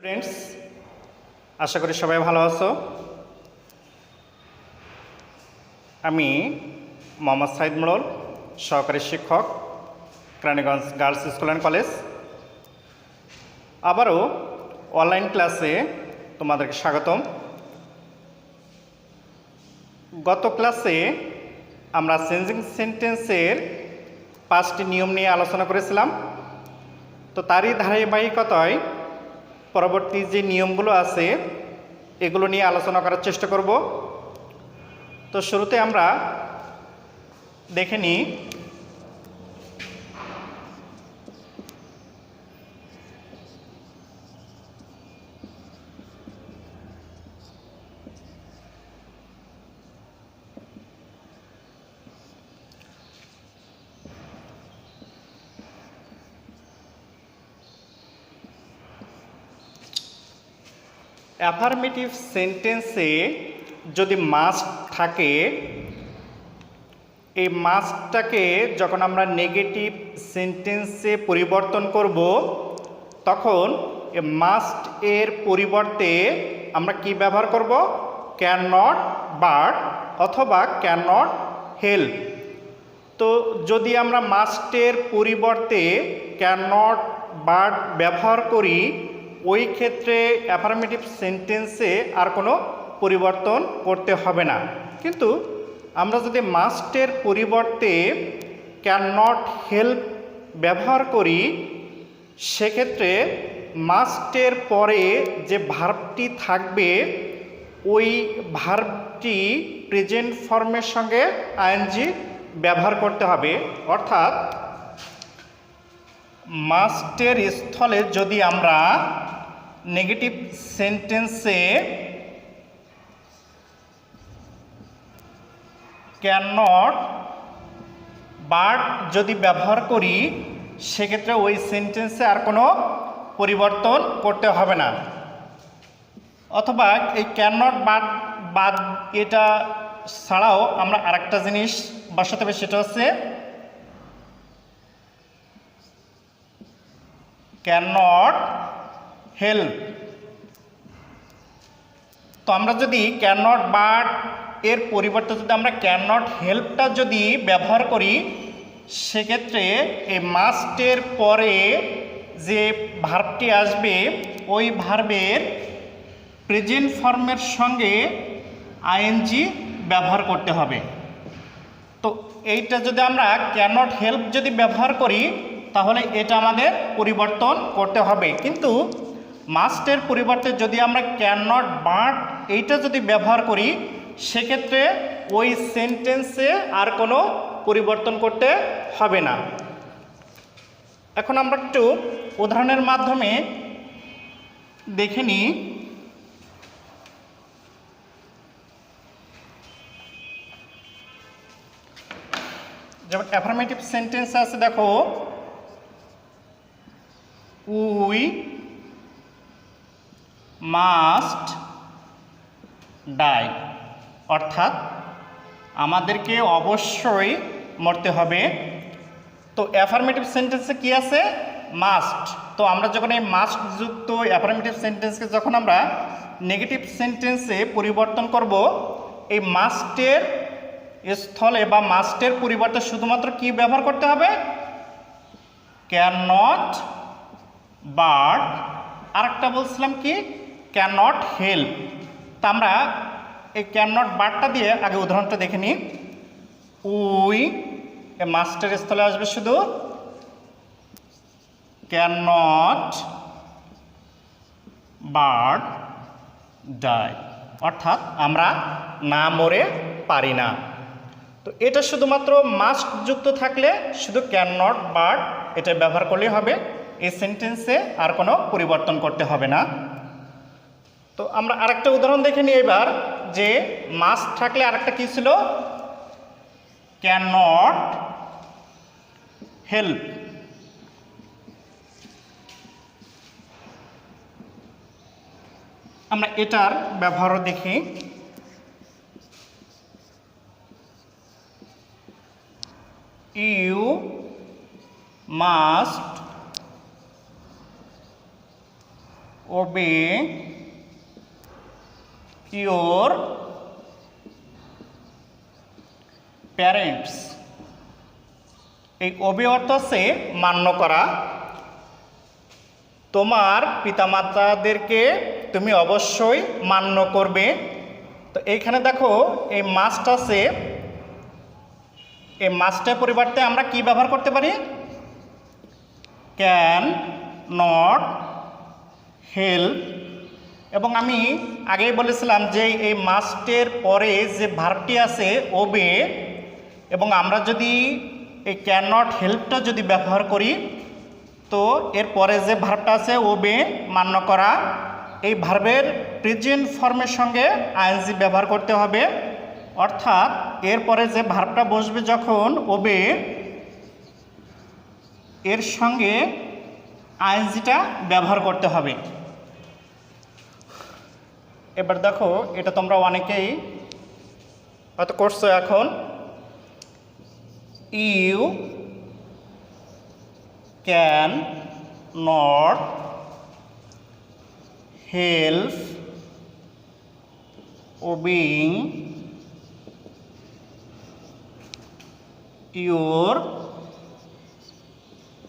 Friends, আশা করি সবাই ভালো আছো। আমি মোহাম্মদ সাইদ মোড়ল, সহকারী শিক্ষক, Keraniganj girls school and college. আবারও অনলাইন ক্লাসে তোমাদেরকে স্বাগতম। গত ক্লাসে আমরা চেঞ্জিং সেন্টেন্সের 5টি নিয়ম নিয়ে আলোচনা করেছিলাম। তো তারই ধারাবাহিকতায় পরবর্তী যে নিয়মগুলো আছে এগুলো নিয়ে আলোচনা করার চেষ্টা করব। তো শুরুতে আমরা দেখে নিই অ্যাফার্মেটিভ সেন্টেন্সে যদি মাস্ট থাকে, এই মাস্টটাকে যখন আমরা নেগেটিভ সেন্টেন্সে পরিবর্তন করব তখন এই মাস্ট এর পরিবর্তে আমরা কি ব্যবহার করব? ক্যান নট, বাট অথবা ক্যান নট হেল্প। তো যদি আমরা মাস্টের পরিবর্তে ক্যান নট, বাট ব্যবহার করি, ওই ক্ষেত্রে অ্যাফার্মেটিভ সেন্টেন্সে আর কোনো পরিবর্তন করতে হবে না। কিন্তু আমরা যদি মাস্টের পরিবর্তে ক্যান নট হেল্প ব্যবহার করি, সেক্ষেত্রে মাস্টের পরে যে ভার্বটি থাকবে ওই ভার্বটি প্রেজেন্ট ফর্মের সঙ্গে আইএনজি ব্যবহার করতে হবে। অর্থাৎ মাস্টের স্থলে যদি আমরা নেগেটিভ সেন্টেন্সে ক্যান নট, বাট যদি ব্যবহার করি, সেক্ষেত্রে ওই সেন্টেন্সে আর কোনো পরিবর্তন করতে হবে না। অথবা এই ক্যান নট, বাট এটা ছাড়াও আমরা আরেকটা জিনিস বসাতে হবে, সেটা হচ্ছে ক্যান নট হেল্প। তো আমরা যদি ক্যান নট, বাট এর পরিবর্তে যদি আমরা ক্যান নট হেল্পটা যদি ব্যবহার করি, সেক্ষেত্রে এই মাস্টের পরে যে ভার্বটি আসবে ওই ভার্বের প্রেজেন্ট ফর্মের সঙ্গে আইএনজি ব্যবহার করতে হবে। তো এইটা যদি আমরা ক্যান নট হেল্প যদি ব্যবহার করি, তাহলে এটা আমাদের পরিবর্তন করতে হবে। কিন্তু মাস্টের পরিবর্তে যদি আমরা ক্যান নট, বাট এইটা যদি ব্যবহার করি, সেক্ষেত্রে ওই সেন্টেন্সে আর কোনো পরিবর্তন করতে হবে না। এখন আমরা একটু উদাহরণের মাধ্যমে দেখে নিই। যেমন অ্যাফার্মেটিভ সেন্টেন্স আছে, দেখো, উই মাস্ট ডাই, অর্থাৎ আমাদেরকে অবশ্যই মরতে হবে। তো অ্যাফার্মেটিভ সেন্টেন্সে কি আছে? মাস্ট। তো আমরা যখন এই মাস্ট যুক্ত অ্যাফার্মেটিভ সেন্টেন্সকে যখন আমরা নেগেটিভ সেন্টেন্সে পরিবর্তন করব, এই মাস্টের স্থলে বা মাস্টের পরিবর্তে শুধুমাত্র কি ব্যবহার করতে হবে? ক্যান নট, বাট আরেকটা বলছিলাম কি? Can not help. তা আমরা এই ক্যান নট, বাটটা দিয়ে আগে উদাহরণটা দেখে নিই। উই, এই মাস্টের স্থলে আসবে শুধু ক্যান নট, বাট ডাই, অর্থাৎ আমরা না মরে পারি না। তো এটা শুধুমাত্র মাস্ট যুক্ত থাকলে শুধু ক্যান নট, বাট এটা ব্যবহার করলেই হবে, এই সেন্টেন্সে আর কোনো পরিবর্তন করতে হবে না। তো আমরা আরেকটা উদাহরণ দেখে নিই এবার, যে মাস্ট থাকলে আরেকটা কি ছিল? Can not help. আমরা এটার ব্যবহারও দেখি। You must obey your parents. এই ওবে অর্থ হচ্ছে মান্য করা, তোমার পিতামাতাদেরকে তুমি অবশ্যই মান্য করবে। তো এইখানে দেখো এই মাস্ট আছে, এই মাস্টের পরিবর্তে আমরা কি ব্যবহার করতে পারি? Can not help. এবং আমি আগেই বলেছিলাম যে এই মাস্টের পরে যে ভার্বটি আছে ওবে, এবং আমরা যদি এই ক্যান নট হেল্পটা যদি ব্যবহার করি তো এরপরে যে ভার্বটা আছে ওবে মান্য করা, এই ভার্বের প্রেজেন্ট ফর্মের সঙ্গে আইএনজি ব্যবহার করতে হবে। অর্থাৎ এরপরে যে ভার্বটা বসবে যখন ওবে, এর সঙ্গে আইএনজিটা ব্যবহার করতে হবে। এবার দেখো এটা তোমরা অনেকেই হয়তো করছো এখন। You can not help obeying your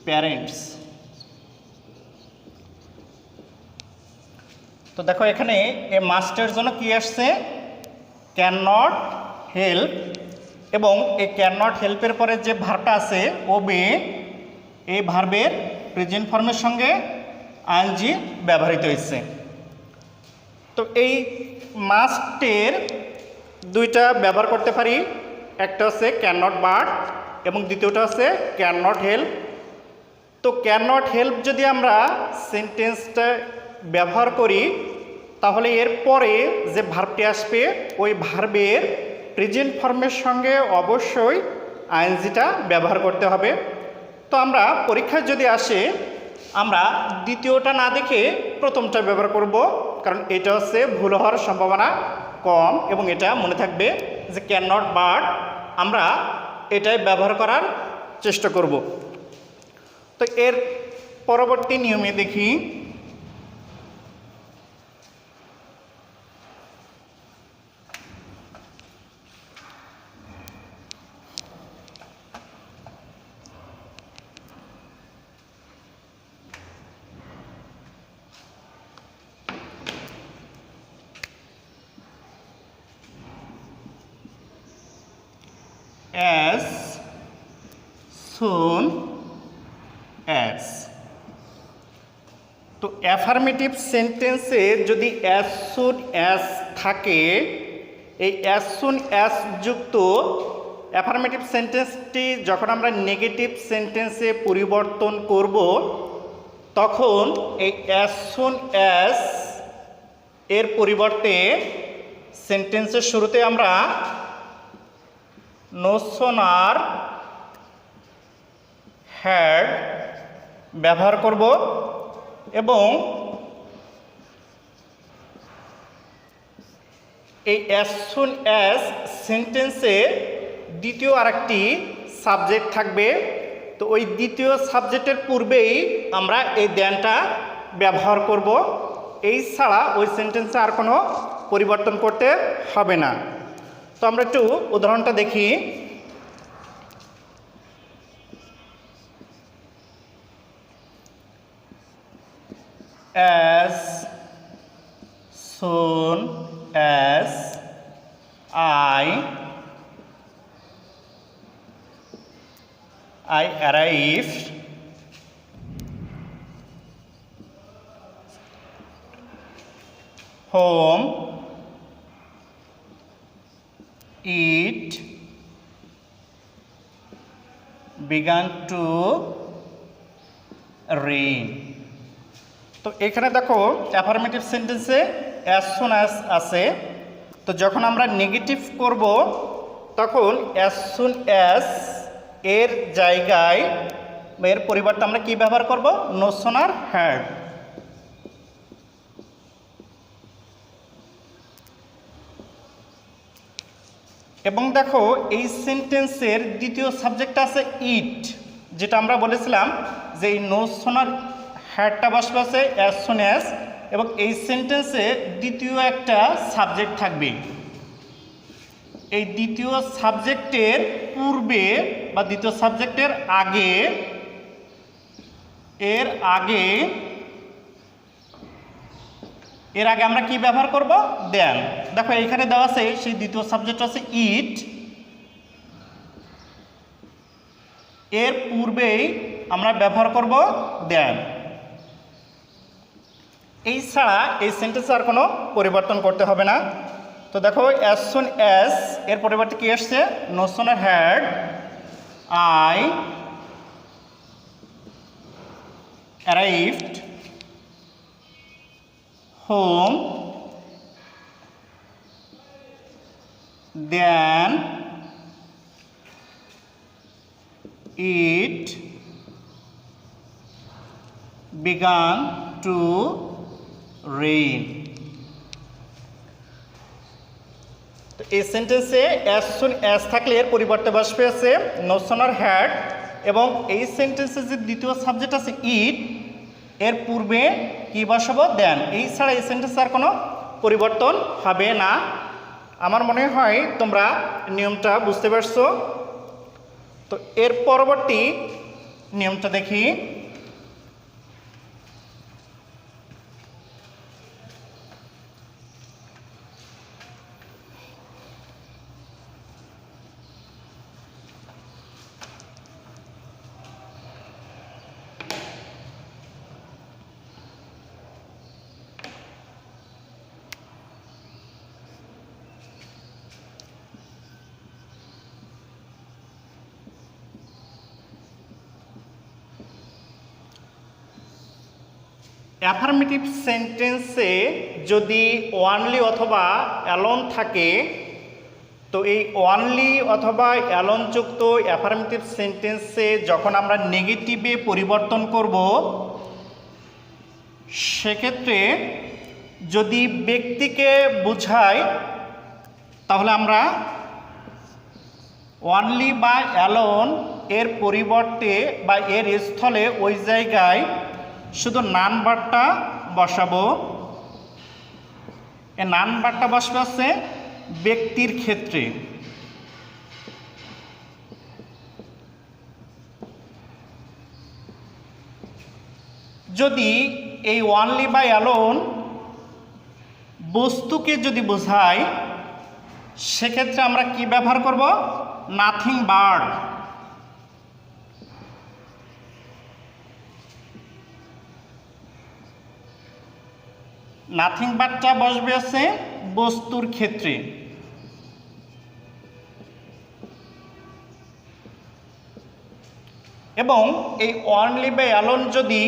parents. তো দেখো এখানে এই মাস্টের জন্য কি আসছে? ক্যান নট হেল্প, এবং এই ক্যান নট হেল্পের পরে যে ভার্বটা আছে ওবে, এই ভার্বের প্রেজেন্ট ফর্মের সঙ্গে আইএনজি ব্যবহৃত হয়েছে। তো এই মাস্টের দুইটা ব্যবহার করতে পারি, একটা হচ্ছে ক্যান নট বাট এবং দ্বিতীয়টা হচ্ছে ক্যান নট হেল্প। তো ক্যান নট হেল্প যদি আমরা সেন্টেন্সটা ব্যবহার করি তাহলে এরপরে যে ভার্বটি আসবে ওই ভার্বের প্রেজেন্ট ফর্মের সঙ্গে অবশ্যই আইএনজিটা ব্যবহার করতে হবে। তো আমরা পরীক্ষায় যদি আসে আমরা দ্বিতীয়টা না দেখে প্রথমটা ব্যবহার করব, কারণ এটা হচ্ছে ভুল হওয়ার সম্ভাবনা কম এবং এটা মনে থাকবে যে ক্যান নট বাট আমরা এটাই ব্যবহার করার চেষ্টা করব। তো এর পরবর্তী নিয়মে দেখি। as soon as, তো অ্যাফার্মেটিভ সেন্টেন্সে যদি as soon as থাকে, এই as soon as যুক্ত অ্যাফার্মেটিভ সেন্টেন্সটি যখন আমরা নেগেটিভ সেন্টেন্সে পরিবর্তন করব তখন এই as soon as এর পরিবর্তে সেন্টেন্সের শুরুতে আমরা no sooner had ব্যবহার করব, এবং এই as soon as সেন্টেন্সে দ্বিতীয় আরেকটি সাবজেক্ট থাকবে। তো ওই দ্বিতীয় সাবজেক্টের পূর্বেই আমরা এই দ্যানটা ব্যবহার করব, এই ছাড়া ওই সেন্টেন্সে আর কোনো পরিবর্তন করতে হবে না। তো আমরা একটু উদাহরণটা দেখি। as soon as I arrived home it began to rain। তো এখানে দেখো অ্যাফার্মেটিভ সেন্টেন্সে as soon as আছে, তো যখন আমরা নেগেটিভ করব তখন as soon as এর জায়গায় এর পরিবর্তে আমরা কি ব্যবহার করব? no sooner had। এবং দেখো এই সেন্টেন্সের দ্বিতীয় সাবজেক্ট আছে ইট, যেটা আমরা বলেছিলাম যে এই no sooner হ্যাডটা বসবে আছে as soon as, এবং এই সেন্টেন্সে দ্বিতীয় একটা সাবজেক্ট থাকবে। এই দ্বিতীয় সাবজেক্টের পূর্বে বা দ্বিতীয় সাবজেক্টের আগে এর আগে আমরা কি ব্যবহার করব? দেন। দেখো এখানে দেওয়া আছে সেই দ্বিতীয় সাবজেক্ট আছে ইট, এর পূর্বেই আমরা ব্যবহার করব দেন। এই ছাড়া এই সেন্টেন্সে আর কোনো পরিবর্তন করতে হবে না। তো দেখো অ্যাজ সুন অ্যাজ এর পরিবর্তে কি আসছে? No sooner had I arrived home then it began to rain. তো এই সেন্টেন্সে অ্যাজ সুন অ্যাজ থাকলে এর পরিবর্তে বসবে আছে নো সুনার হ্যাড, এবং এই সেন্টেন্সে যে দ্বিতীয় সাবজেক্ট আছে ইট, এর পূর্বে কি বসাবো? দেন। এই ছাড়া এই সেন্টেন্সে আর কোনো পরিবর্তন হবে না। আমার মনে হয় তোমরা নিয়মটা বুঝতে পারছো। তো এর পরবর্তী নিয়মটা দেখি। অ্যাফার্মেটিভ সেন্টেন্সে যদি ওয়ানলি অথবা অ্যালোন থাকে, তো এই ওয়ানলি অথবা অ্যালোনযুক্ত অ্যাফার্মেটিভ সেন্টেন্সে যখন আমরা নেগেটিভে পরিবর্তন করব, সেক্ষেত্রে যদি ব্যক্তিকে বোঝায় তাহলে আমরা ওয়ানলি বা অ্যালোন এর পরিবর্তে বা এর স্থলে ওই জায়গায় শুধু নান ভার্বটা বসাবো। এই নান ভার্বটা বসবে হচ্ছে ব্যক্তির ক্ষেত্রে। যদি এই ওয়ানলি বা অ্যালোন বস্তুকে যদি বোঝায়, সেক্ষেত্রে আমরা কি ব্যবহার করব? Nothing but. নাথিং বাটটা বসবে আছে বস্তুর ক্ষেত্রে। এবং এই অনলি বা অ্যালোন যদি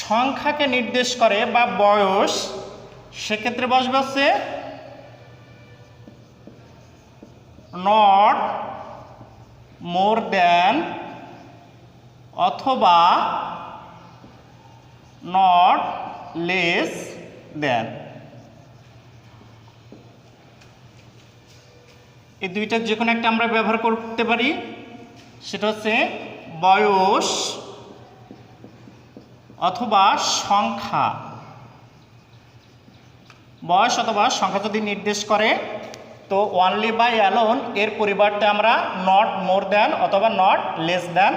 সংখ্যাকে নির্দেশ করে বা বয়স, সেক্ষেত্রে বসবে আছে নট মোর দ্যান অথবা নট লেস দেন। এই দুইটা যে কোনো একটা আমরা ব্যবহার করতে পারি। সেটা হচ্ছে বয়স অথবা সংখ্যা। বয়স অথবা সংখ্যা যদি নির্দেশ করে, তো অনলি বাই অ্যালোন এর পরিবর্তে আমরা নট মোর দ্যান অথবা নট লেস দ্যান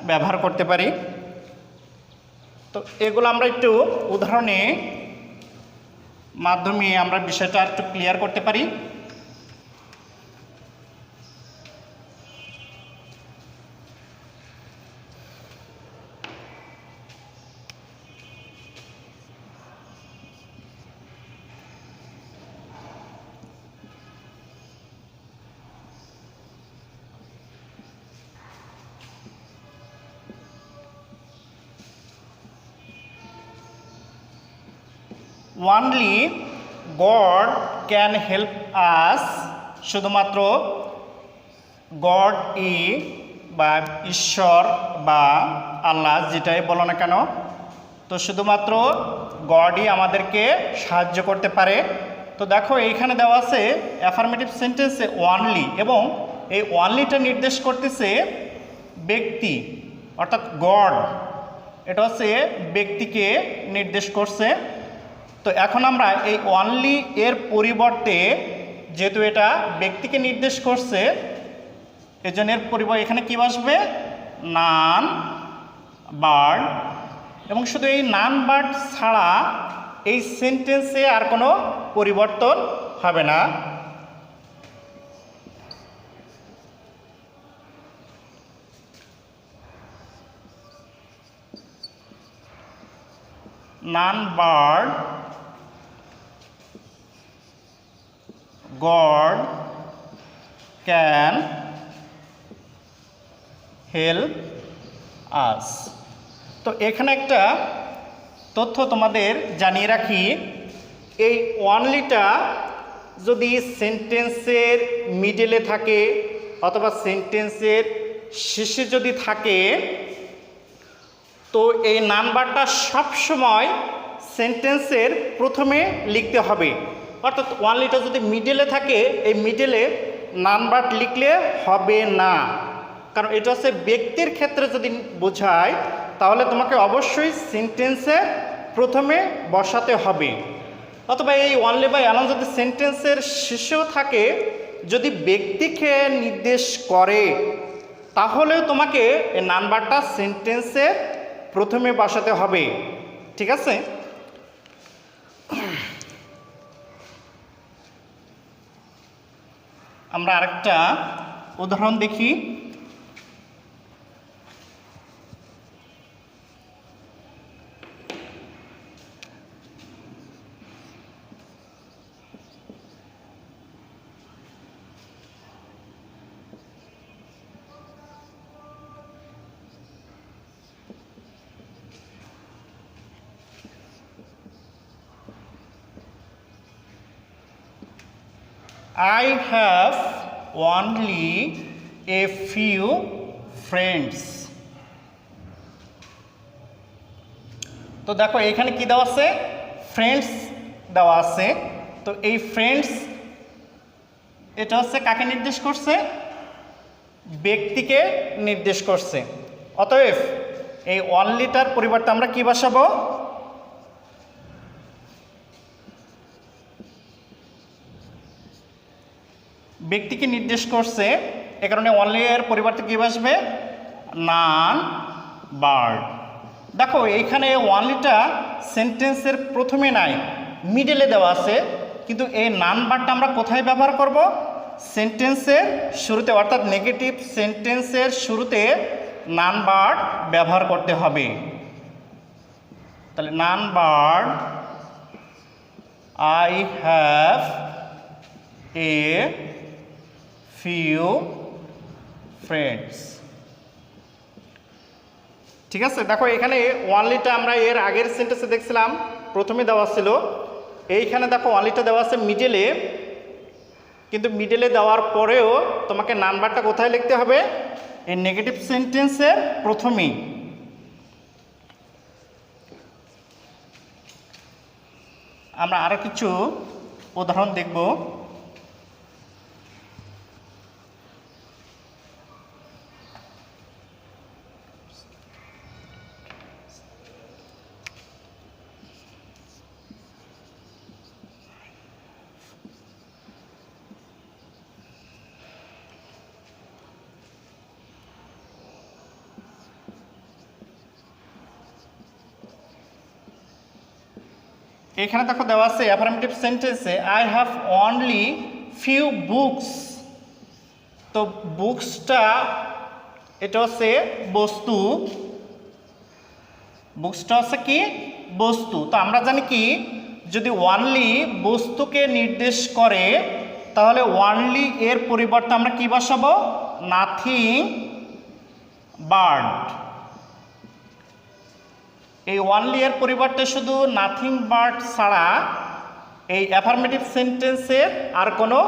ব্যবহার করতে পারি। তো এগুলো আমরা একটু উদাহরণের মাধ্যমে আমরা বিষয়টা একটু ক্লিয়ার করতে পারি। Only God can help us, শুধুমাত্র গড বা ঈশ্বর বা আল্লাহ যেটাই বলো না কেন, তো শুধুমাত্র গডই আমাদেরকে সাহায্য করতে পারে। তো দেখো এইখানে দেওয়া আছে অ্যাফার্মেটিভ সেন্টেন্সে ওয়ানলি, এবং এই ওয়ানলিটা নির্দেশ করতেছে ব্যক্তি অর্থাৎ গড। এটা হচ্ছে ব্যক্তিকে নির্দেশ করছে। তো এখন আমরা এই অনলি এর পরিবর্তে যেহেতু এটা ব্যক্তিকে নির্দেশ করছে এজন্য এর পরিবর্তে এখানে কি বসবে নান বার্ড এবং শুধু এই নান বার্ড ছাড়া এই সেন্টেন্সে আর কোনো পরিবর্তন হবে না। None but God can help us. তো এখানে একটা তথ্য তোমাদের জানিয়ে রাখি, এই অনলিটা যদি সেন্টেন্সের মিডলে থাকে অথবা সেন্টেন্সের শেষে যদি থাকে তো এই নাম্বারটা সবসময় সেন্টেন্সের প্রথমে লিখতে হবে। অর্থাৎ অনলিটা যদি মিডলে থাকে এই মিডলে নাম্বার লিখলে হবে না, কারণ এটা হচ্ছে ব্যক্তির ক্ষেত্রে যদি বোঝায় তাহলে তোমাকে অবশ্যই সেন্টেন্সে প্রথমে বসাতে হবে। অথবা এই অনলি বা অ্যালন যদি সেন্টেন্সের শেষেও থাকে যদি ব্যক্তিকে নির্দেশ করে তাহলেও তোমাকে এই নাম্বারটা সেন্টেন্সে প্রথমে বসাতে হবে। ঠিক আছে, আমরা আরেকটা উদাহরণ দেখি। I have only a few friends. তো দেখো এখানে কি দেওয়া আছে, ফ্রেন্ডস দেওয়া আছে। তো এই ফ্রেন্ডস এটা হচ্ছে কাকে নির্দেশ করছে, ব্যক্তিকে নির্দেশ করছে। অতএব এই অনলিটার পরিবর্তে আমরা কি বসাবো, ব্যক্তিকে নির্দেশ করছে, এ কারণে অনলি এর পরিবর্তে কী বসবে নান বার্ড। দেখো এইখানে অনলিটা সেন্টেন্সের প্রথমে নাই, মিডলে দেওয়া আছে, কিন্তু এই নান বার্ডটা আমরা কোথায় ব্যবহার করব, সেন্টেন্সের শুরুতে, অর্থাৎ নেগেটিভ সেন্টেন্সের শুরুতে নান বার্ড ব্যবহার করতে হবে। তাহলে none but I have a few friends। ঠিক আছে, দেখো এখানে অনলিটা আমরা এর আগের সেন্টেন্সে দেখছিলাম প্রথমে দেওয়া ছিল, এইখানে দেখো অনলিটা দেওয়া আছে মিডলে, কিন্তু মিডলে দেওয়ার পরেও তোমাকে নাম্বারটা কোথায় লিখতে হবে, এই নেগেটিভ সেন্টেন্সের প্রথমেই। আমরা আরও কিছু উদাহরণ দেখব। এখানে দেখো দেওয়া আছে অ্যাফার্মেটিভ সেন্টেন্সে I have only few books. তো বুকসটা এটা হচ্ছে বস্তু, বুকসটা হচ্ছে কি বস্তু। তো আমরা জানি কি যদি অনলি বস্তুকে নির্দেশ করে তাহলে অনলি এর পরিবর্তে আমরা কি বসাবো, নাথিং বার্ড। এই অনলি এর পরিবর্তে শুধু নাথিং বার্ড ছাড়া এই অ্যাফার্মেটিভ সেন্টেন্সের আর কোনো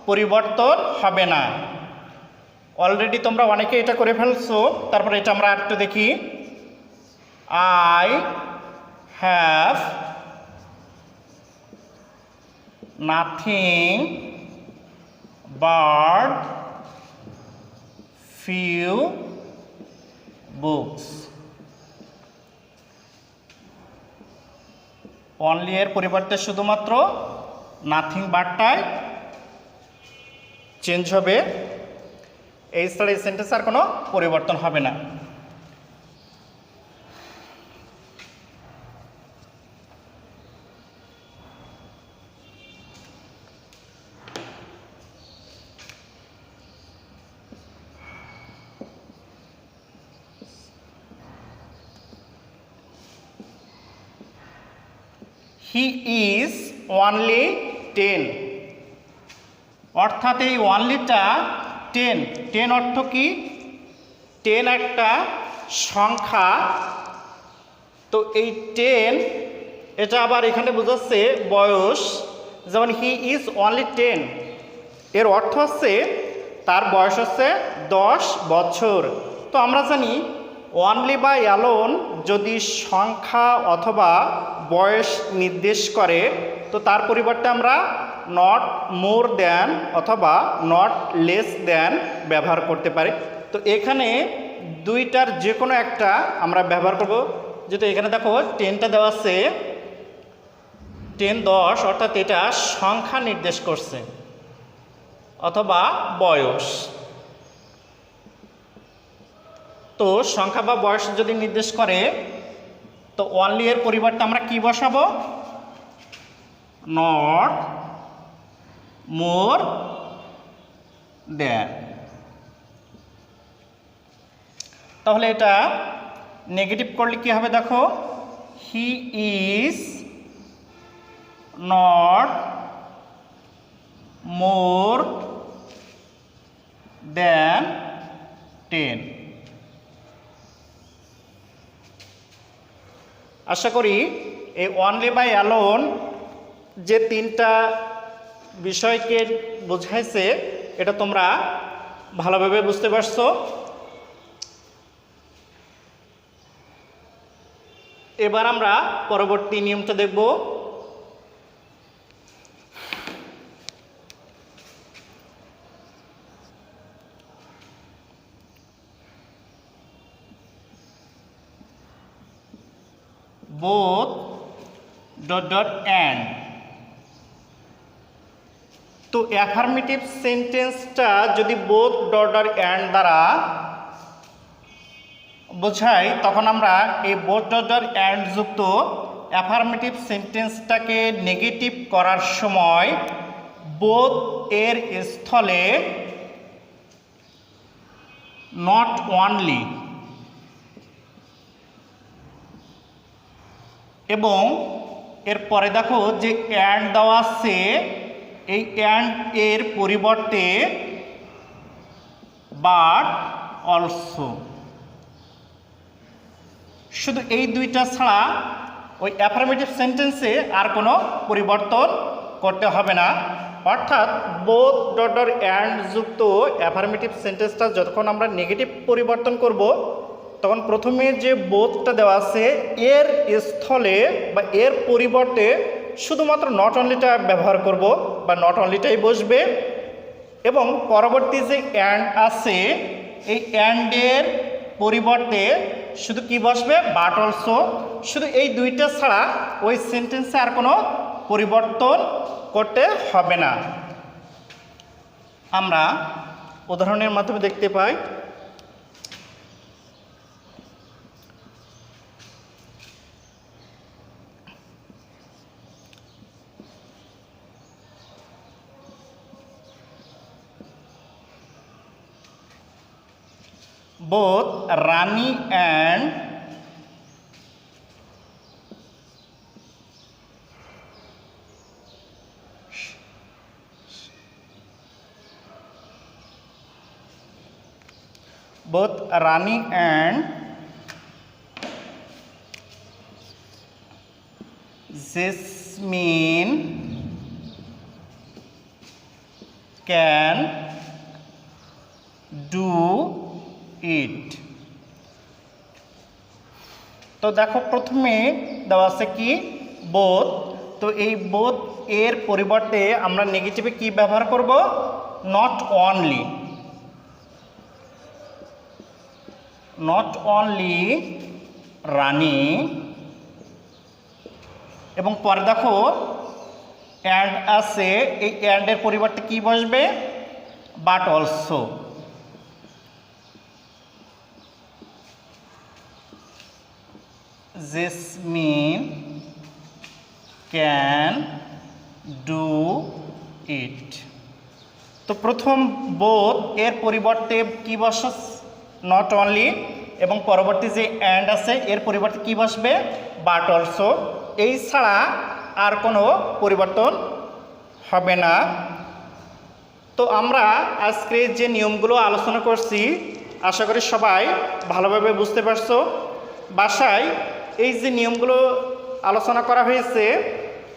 পরিবর্তন হবে না। অলরেডি তোমরা অনেকে এটা করে ফেলছো, তারপরে এটা আমরা একটু দেখি। I have nothing bird few books. Only এর পরিবর্তে শুধুমাত্র নাথিং বাটটাই চেঞ্জ হবে, এই ছাড়া এই সেন্টেন্স আর কোনো পরিবর্তন হবে না। হি ইজ অনলি 10, অর্থাৎ এই অনলিটা 10, 10 অর্থ কি? 10 একটা সংখ্যা, তো এই 10 এটা আবার এখানে বোঝাচ্ছে বয়স। যেমন হি ইজ অনলি 10, এর অর্থ হচ্ছে তার বয়স হচ্ছে 10 বছর। তো আমরা জানি অনলি বা অ্যালোন যদি সংখ্যা অথবা বয়স নির্দেশ করে, তো তার পরিবর্তে আমরা নট মোর দ্যান অথবা নট লেস দ্যান ব্যবহার করতে পারি। তো এখানে দুইটার যে কোনো একটা আমরা ব্যবহার করব। যেহেতু এখানে দেখো 10টা দেওয়া আছে, 10 10, অর্থাৎ এটা সংখ্যা নির্দেশ করছে অথবা বয়স। তো সংখ্যা বা বয়স যদি নির্দেশ করে, তো অনলি এর পরিবর্তে আমরা কি বসাবো? Not more than. তাহলে এটা নেগেটিভ করলে কি হবে দেখো, he is not more than 10। আশা করি এই অনলি বাই অ্যালোন যে তিনটা বিষয়কে বোঝাইছে এটা তোমরা ভালোভাবে বুঝতে পারছো। এবার আমরা পরবর্তী নিয়মটা দেখব। both ... and। তো অ্যাফার্মেটিভ সেন্টেন্সটা যদি বোথ ... and দ্বারা বোঝাই, তখন আমরা এই বোথ ... and যুক্ত অ্যাফার্মেটিভ সেন্টেন্সটাকে নেগেটিভ করার সময় বোথ এর স্থলে নট অনলি এবং এরপরে দেখো যে অ্যান্ড দেওয়া আছে, এই অ্যান্ড এর পরিবর্তে বাট অলসো। শুধু এই দুইটা ছাড়া ওই অ্যাফার্মেটিভ সেন্টেন্সে আর কোনো পরিবর্তন করতে হবে না। অর্থাৎ বোথ ... অ্যান্ড যুক্ত অ্যাফার্মেটিভ সেন্টেন্সটা যতক্ষণ আমরা নেগেটিভ পরিবর্তন করব, তখন প্রথমে যে বোথটা দেওয়া আছে এর স্থলে বা এর পরিবর্তে শুধুমাত্র নট অনলিটা ব্যবহার করব বা নট অনলিটাই বসবে, এবং পরবর্তী যে অ্যান্ড আছে এই অ্যান্ডের পরিবর্তে শুধু কি বসবে? But also. শুধু এই দুইটা ছাড়া ওই সেন্টেন্সে আর কোনো পরিবর্তন করতে হবে না। আমরা উদাহরণের মাধ্যমে দেখতে পাই। both Rani and Jasmine can do it। তো দেখো প্রথমে দেওয়া আছে কি? বোথ। তো এই বোথ এর পরিবর্তে আমরা নেগেটিভে কি ব্যবহার করব? Not only. নট অনলি রানী এবং পরে দেখো অ্যান্ড আছে, এই অ্যান্ডের পরিবর্তে কি বসবে? But also. Jasmine can do it. তো প্রথম বোথ এর পরিবর্তে কি বসে? Not only. এবং পরবর্তী যে অ্যান্ড আছে এর পরিবর্তে কি বসবে? But also. এই ছাড়া আর কোনো পরিবর্তন হবে না। তো আমরা আজকে যে নিয়মগুলো আলোচনা করছি আশা করি সবাই ভালোভাবে বুঝতে পারছো। বাসায় এই যে নিয়মগুলো আলোচনা করা হয়েছে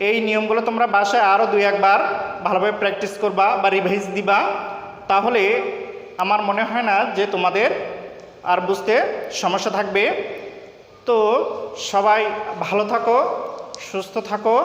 এই নিয়মগুলো তোমরা বাসায় আরও 2-1বার ভালোভাবে প্র্যাকটিস করবা বা রিভাইজ দিবা, তাহলে আমার মনে হয় না যে তোমাদের আর বুঝতে সমস্যা থাকবে। তো সবাই ভালো থাকো, সুস্থ থাকো।